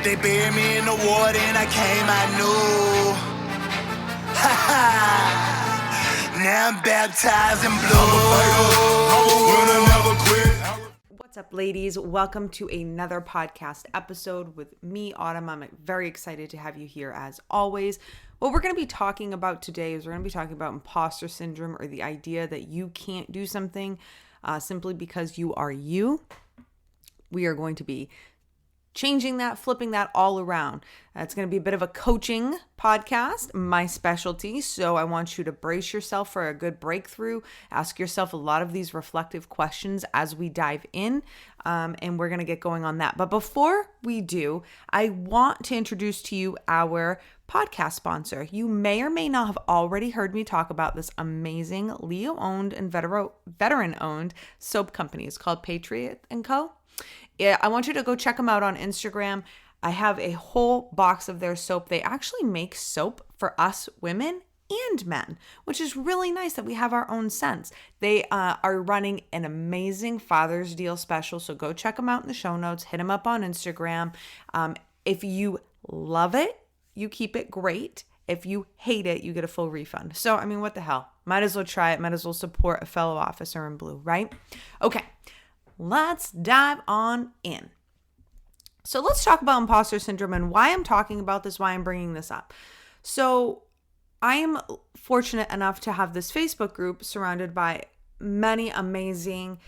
They buried me in the water and I came, I knew. Ha ha. Now I'm baptized in blue. What's up, ladies? Welcome to another podcast episode with me, Autumn. I'm very excited to have you here as always. What we're going to be talking about today is we're going to be talking about imposter syndrome, or the idea that you can't do something simply because you are you. We are going to be changing that, flipping that all around. It's going to be a bit of a coaching podcast, my specialty. So I want you to brace yourself for a good breakthrough. Ask yourself a lot of these reflective questions as we dive in, and we're going to get going on that. But before we do, I want to introduce to you our podcast sponsor. You may or may not have already heard me talk about this amazing Leo-owned and veteran-owned soap company. It's called Patriot & Co. I want you to go check them out on Instagram. I have a whole box of their soap. They actually make soap for us women and men, which is really nice that we have our own scents. They are running an amazing Father's Deal special, so go check them out in the show notes. Hit them up on Instagram. If you love it, you keep it, great. If you hate it, you get a full refund. So, I mean, what the hell? Might as well try it. Might as well support a fellow officer in blue, right? Okay. Let's dive on in. So let's talk about imposter syndrome and why I'm talking about this, why I'm bringing this up. So I am fortunate enough to have this Facebook group surrounded by many amazing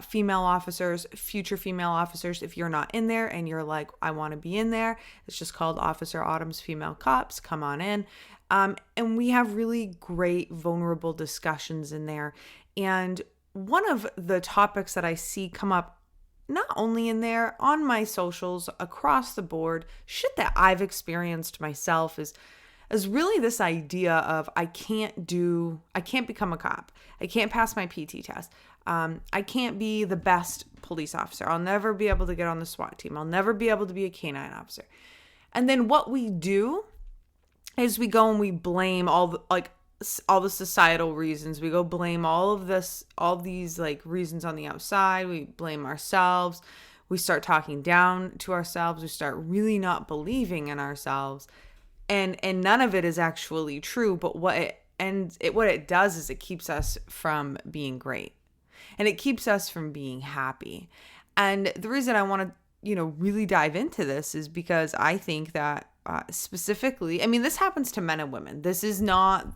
female officers, future female officers. If you're not in there and you're like, I want to be in there, it's just called Officer Autumn's Female Cops. Come on in. And we have really great, vulnerable discussions in there. And one of the topics that I see come up not only in there, on my socials, across the board, shit that I've experienced myself is really this idea of I can't become a cop. I can't pass my PT test. I can't be the best police officer. I'll never be able to get on the SWAT team. I'll never be able to be a canine officer. And then what we do is we go and we blame all the societal reasons. We go blame all these like reasons on the outside. We blame ourselves. We start talking down to ourselves. We start really not believing in ourselves. And none of it is actually true. But what it does is it keeps us from being great. And it keeps us from being happy. And the reason I want to, really dive into this is because I think that specifically, I mean, this happens to men and women. It's not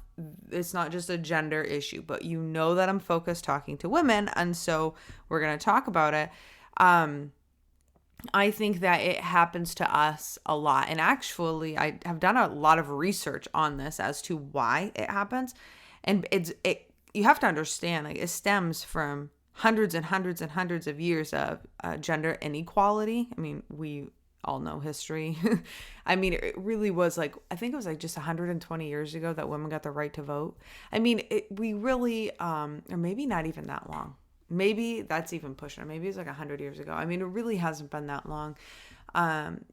just a gender issue, but that I'm focused talking to women. And so we're going to talk about it. I think that it happens to us a lot. And actually, I have done a lot of research on this as to why it happens. And you have to understand, like, it stems from hundreds and hundreds and hundreds of years of gender inequality. I mean, we all know history. I mean, it really was I think it was just 120 years ago that women got the right to vote. I mean, we really, or maybe not even that long. Maybe that's even pushing it. Maybe it's 100 years ago. I mean, it really hasn't been that long, and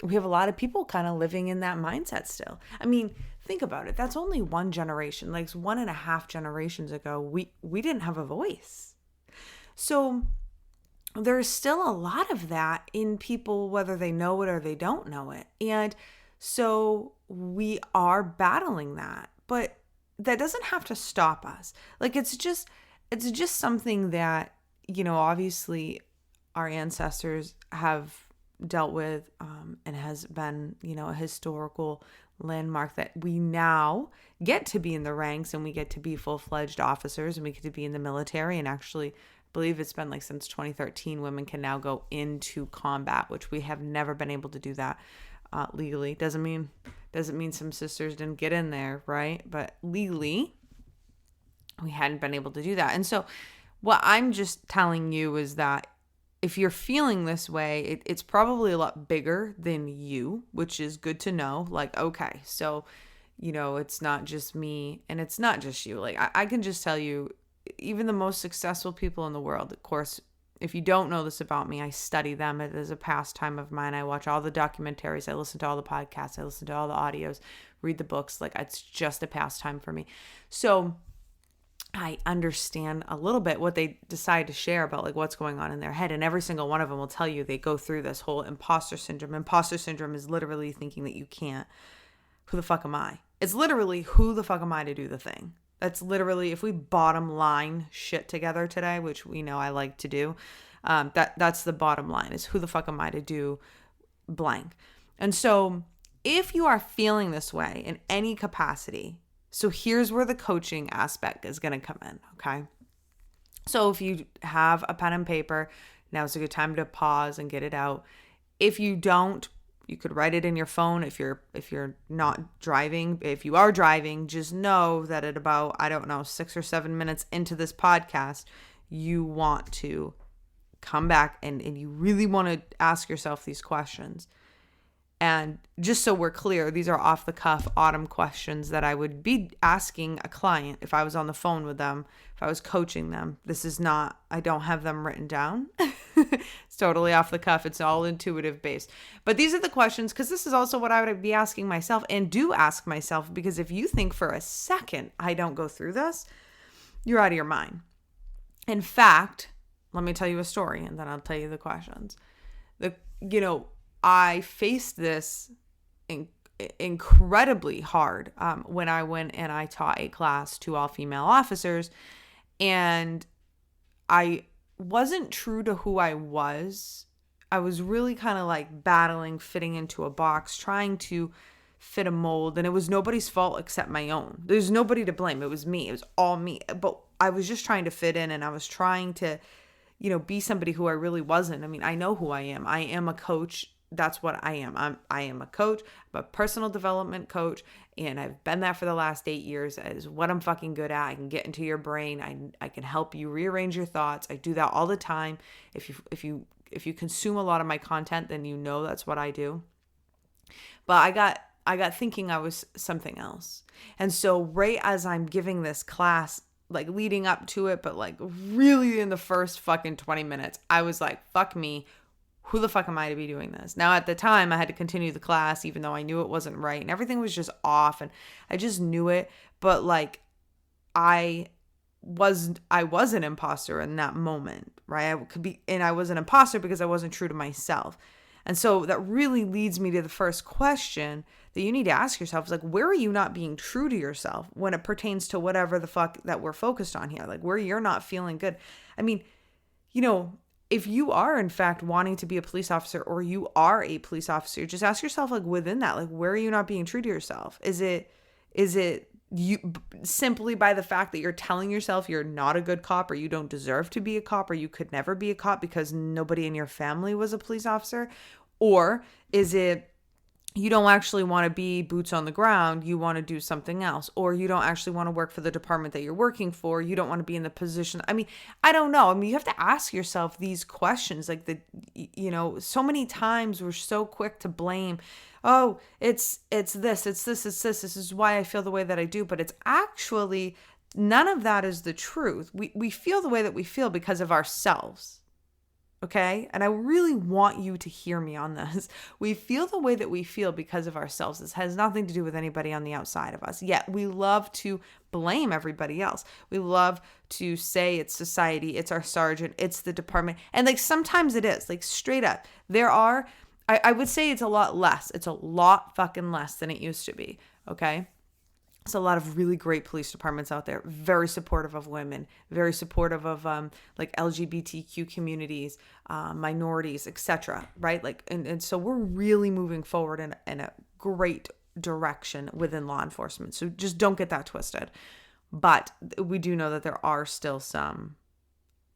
we have a lot of people kind of living in that mindset still. I mean, think about it. That's only one generation, 1.5 generations ago. We didn't have a voice. So there's still a lot of that in people, whether they know it or they don't know it. And so we are battling that, but that doesn't have to stop us. It's just something that, obviously our ancestors have dealt with, and has been, a historical landmark that we now get to be in the ranks, and we get to be full-fledged officers, and we get to be in the military. And actually, I believe it's been since 2013, women can now go into combat, which we have never been able to do that legally. Doesn't mean some sisters didn't get in there, right? But legally, we hadn't been able to do that. And so what I'm just telling you is that if you're feeling this way, it's probably a lot bigger than you, which is good to know. Okay, so, it's not just me and it's not just you. I can just tell you, even the most successful people in the world, of course, if you don't know this about me, I study them. It is a pastime of mine. I watch all the documentaries. I listen to all the podcasts. I listen to all the audios, read the books. It's just a pastime for me. So I understand a little bit what they decide to share about like what's going on in their head. And every single one of them will tell you they go through this whole imposter syndrome. Imposter syndrome is literally thinking that you can't. Who the fuck am I? It's literally, who the fuck am I to do the thing? That's literally, if we bottom line shit together today, which we know I like to do, that's the bottom line, is who the fuck am I to do blank. And so if you are feeling this way in any capacity, so here's where the coaching aspect is going to come in, okay? So if you have a pen and paper, now's a good time to pause and get it out. If you don't, you could write it in your phone if you're not driving. If you are driving, just know that at about, 6 or 7 minutes into this podcast, you want to come back and you really want to ask yourself these questions. And just so we're clear, these are off the cuff Autumn questions that I would be asking a client if I was on the phone with them, if I was coaching them. This is not, I don't have them written down. It's totally off the cuff. It's all intuitive based. But these are the questions, because this is also what I would be asking myself and do ask myself, because if you think for a second I don't go through this, you're out of your mind. In fact, let me tell you a story and then I'll tell you the questions. I faced this incredibly hard when I went and I taught a class to all female officers, and I wasn't true to who I was. I was really kind of like battling, fitting into a box, trying to fit a mold, and it was nobody's fault except my own. There's nobody to blame. It was me. It was all me. But I was just trying to fit in, and I was trying to, be somebody who I really wasn't. I mean, I know who I am. I am a coach. That's what I am. I am a coach. I'm a personal development coach, and I've been that for the last 8 years. That is what I'm fucking good at. I can get into your brain. I can help you rearrange your thoughts. I do that all the time. If you consume a lot of my content, then you know that's what I do. But I got thinking I was something else. And so right as I'm giving this class, like leading up to it, but like really in the first fucking 20 minutes, I was like, fuck me. Who the fuck am I to be doing this? Now, at the time, I had to continue the class, even though I knew it wasn't right and everything was just off, and I just knew it. But like, I was an imposter in that moment, right? I was an imposter because I wasn't true to myself. And so that really leads me to the first question that you need to ask yourself is like, where are you not being true to yourself when it pertains to whatever the fuck that we're focused on here? Like, where you're not feeling good. I mean, if you are in fact wanting to be a police officer, or you are a police officer, just ask yourself, like, within that, like, where are you not being true to yourself? Is it you simply by the fact that you're telling yourself you're not a good cop, or you don't deserve to be a cop, or you could never be a cop because nobody in your family was a police officer? Or is it you don't actually want to be boots on the ground, you want to do something else, or you don't actually want to work for the department that you're working for, you don't want to be in the position. I mean, I don't know. I mean, you have to ask yourself these questions. Like, so many times we're so quick to blame, oh, it's this is why I feel the way that I do. But it's actually, none of that is the truth. We feel the way that we feel because of ourselves. Okay? And I really want you to hear me on this. We feel the way that we feel because of ourselves. This has nothing to do with anybody on the outside of us. Yet we love to blame everybody else. We love to say it's society, it's our sergeant, it's the department. And like, sometimes it is, like, straight up. I would say it's a lot less. It's a lot fucking less than it used to be. Okay? There's a lot of really great police departments out there, very supportive of women, very supportive of like LGBTQ communities, minorities, etc. Right? Like, and so we're really moving forward in a great direction within law enforcement. So just don't get that twisted. But we do know that there are still some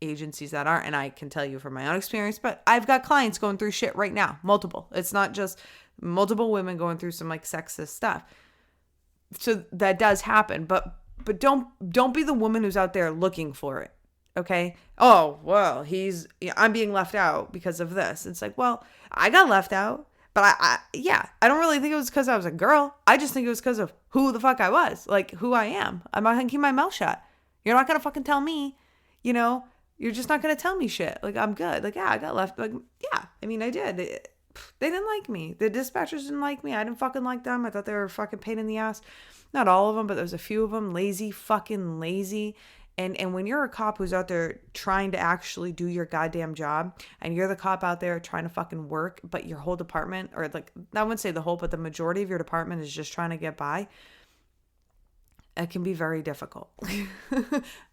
agencies that aren't, and I can tell you from my own experience, but I've got clients going through shit right now, multiple. It's not just multiple women going through some like sexist stuff. So that does happen, but don't be the woman who's out there looking for it. Okay. Oh, well, I'm being left out because of this. It's like, well, I got left out, but I don't really think it was because I was a girl. I just think it was because of who the fuck I was, like who I am. I'm not gonna keep my mouth shut. You're not gonna fucking tell me, you're just not gonna tell me shit. Like, I'm good. Like, yeah, I got left. Like, yeah, I mean, I did. They didn't like me. The dispatchers didn't like me. I didn't fucking like them. I thought they were a fucking pain in the ass. Not all of them, but there was a few of them. Fucking lazy. And when you're a cop who's out there trying to actually do your goddamn job, and you're the cop out there trying to fucking work, but your whole department, or like, I wouldn't say the whole, but the majority of your department is just trying to get by, it can be very difficult.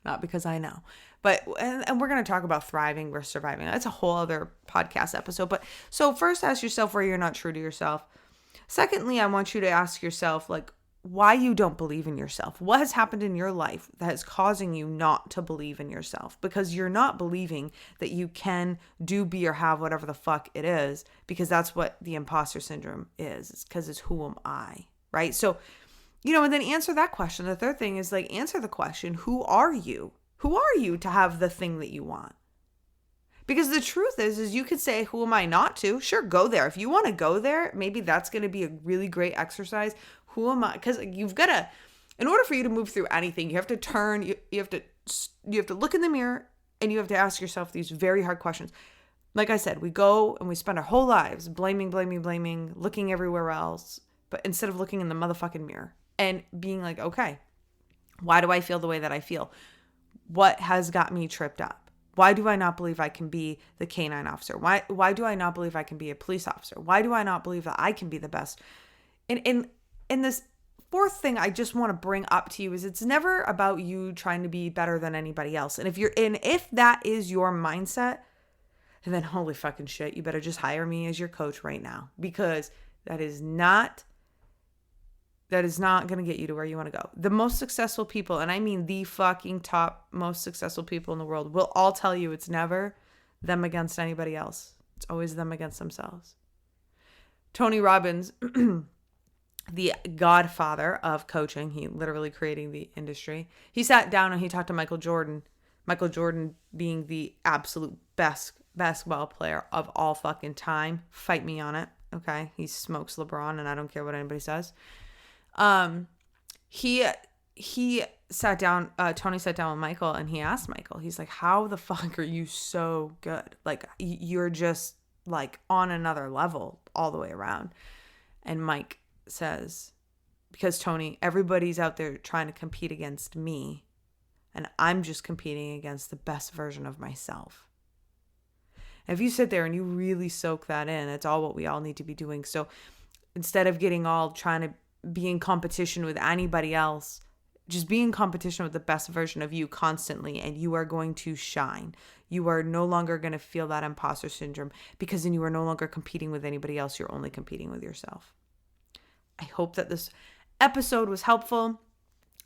Not because I know. But, and we're going to talk about thriving versus surviving. That's a whole other podcast episode. But so first, ask yourself where you're not true to yourself. Secondly, I want you to ask yourself, like, why you don't believe in yourself. What has happened in your life that is causing you not to believe in yourself? Because you're not believing that you can do, be, or have whatever the fuck it is, because that's what the imposter syndrome is. It's because it's who am I, right? So, and then answer that question. The third thing is like, answer the question, who are you? Who are you to have the thing that you want? Because the truth is you could say, who am I not to? Sure, go there. If you want to go there, maybe that's going to be a really great exercise. Who am I? Because you've got to, in order for you to move through anything, you have to turn, you have to look in the mirror, and you have to ask yourself these very hard questions. Like I said, we go and we spend our whole lives blaming, looking everywhere else, but instead of looking in the motherfucking mirror and being like, okay, why do I feel the way that I feel? What has got me tripped up? Why do I not believe I can be the canine officer? Why do I not believe I can be a police officer? Why do I not believe that I can be the best? And this fourth thing I just want to bring up to you is it's never about you trying to be better than anybody else. And if that is your mindset, then holy fucking shit, you better just hire me as your coach right now, because that is not going to get you to where you want to go. The most successful people, and I mean the fucking top most successful people in the world, will all tell you it's never them against anybody else. It's always them against themselves. Tony Robbins, the godfather of coaching, he literally creating the industry. He sat down and he talked to Michael Jordan. Michael Jordan being the absolute best basketball player of all fucking time. Fight me on it. Okay. He smokes LeBron and I don't care what anybody says. He sat down, Tony sat down with Michael and he asked Michael, he's like, how the fuck are you so good? Like, you're just like on another level all the way around. And Mike says, because Tony, everybody's out there trying to compete against me, and I'm just competing against the best version of myself. And if you sit there and you really soak that in, it's all what we all need to be doing. So instead of getting all trying to be in competition with anybody else, just be in competition with the best version of you constantly, and you are going to shine. You are no longer going to feel that imposter syndrome, because then you are no longer competing with anybody else. You're only competing with yourself. I hope that this episode was helpful.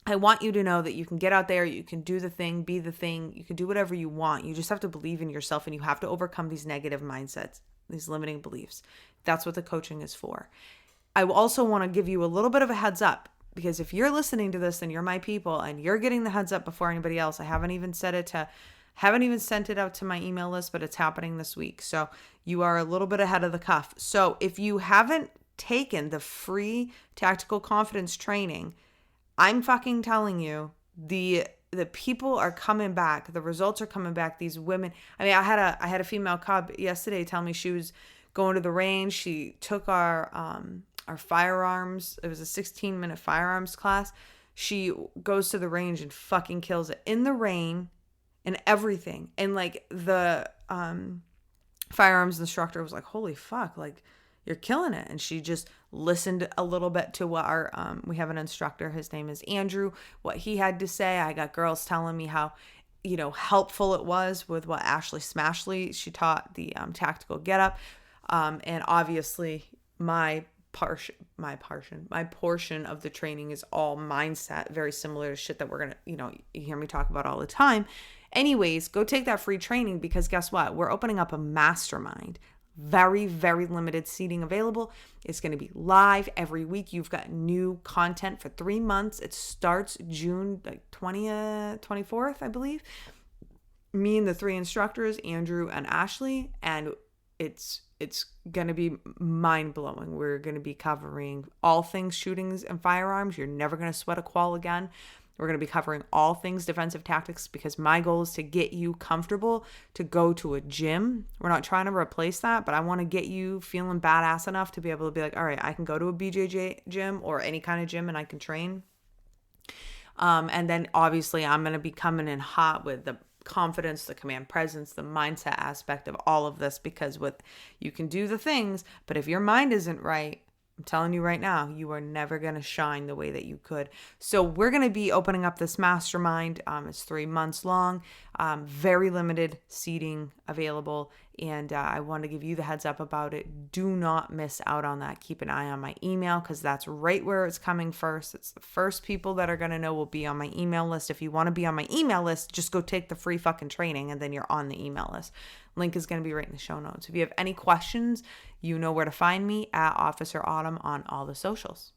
I want you to know that you can get out there, you can do the thing, be the thing, you can do whatever you want. You just have to believe in yourself, and you have to overcome these negative mindsets, these limiting beliefs. That's what the coaching is for. I also want to give you a little bit of a heads up, because if you're listening to this, then you're my people and you're getting the heads up before anybody else. I haven't even sent it out to my email list, but it's happening this week. So you are a little bit ahead of the cuff. So if you haven't taken the free tactical confidence training, I'm fucking telling you, the people are coming back. The results are coming back. These women, I mean, I had a female cop yesterday tell me she was going to the range. She took our firearms. It was a 16-minute firearms class. She goes to the range and fucking kills it in the rain and everything. And like the firearms instructor was like, holy fuck, like, you're killing it. And she just listened a little bit to what our, we have an instructor, his name is Andrew, what he had to say. I got girls telling me how, helpful it was with what Ashley Smashley, she taught the tactical get up. And obviously my portion of the training is all mindset, very similar to shit that we're going to, you hear me talk about all the time. Anyways, go take that free training, because guess what? We're opening up a mastermind. Very, very limited seating available. It's going to be live every week. You've got new content for 3 months. It starts June 20th, 24th, I believe. Me and the 3 instructors, Andrew and Ashley, and it's going to be mind-blowing. We're going to be covering all things shootings and firearms. You're never going to sweat a qual again. We're going to be covering all things defensive tactics, because my goal is to get you comfortable to go to a gym. We're not trying to replace that, but I want to get you feeling badass enough to be able to be like, all right, I can go to a BJJ gym or any kind of gym and I can train. And then obviously I'm going to be coming in hot with the confidence, the command presence, the mindset aspect of all of this, because you can do the things, but if your mind isn't right, I'm telling you right now, you are never going to shine the way that you could. So we're going to be opening up this mastermind. It's 3 months long, very limited seating available. And I want to give you the heads up about it. Do not miss out on that. Keep an eye on my email, because that's right where it's coming first. It's the first people that are going to know will be on my email list. If you want to be on my email list, just go take the free fucking training and then you're on the email list. Link is going to be right in the show notes. If you have any questions, you know where to find me, at Officer Autumn on all the socials.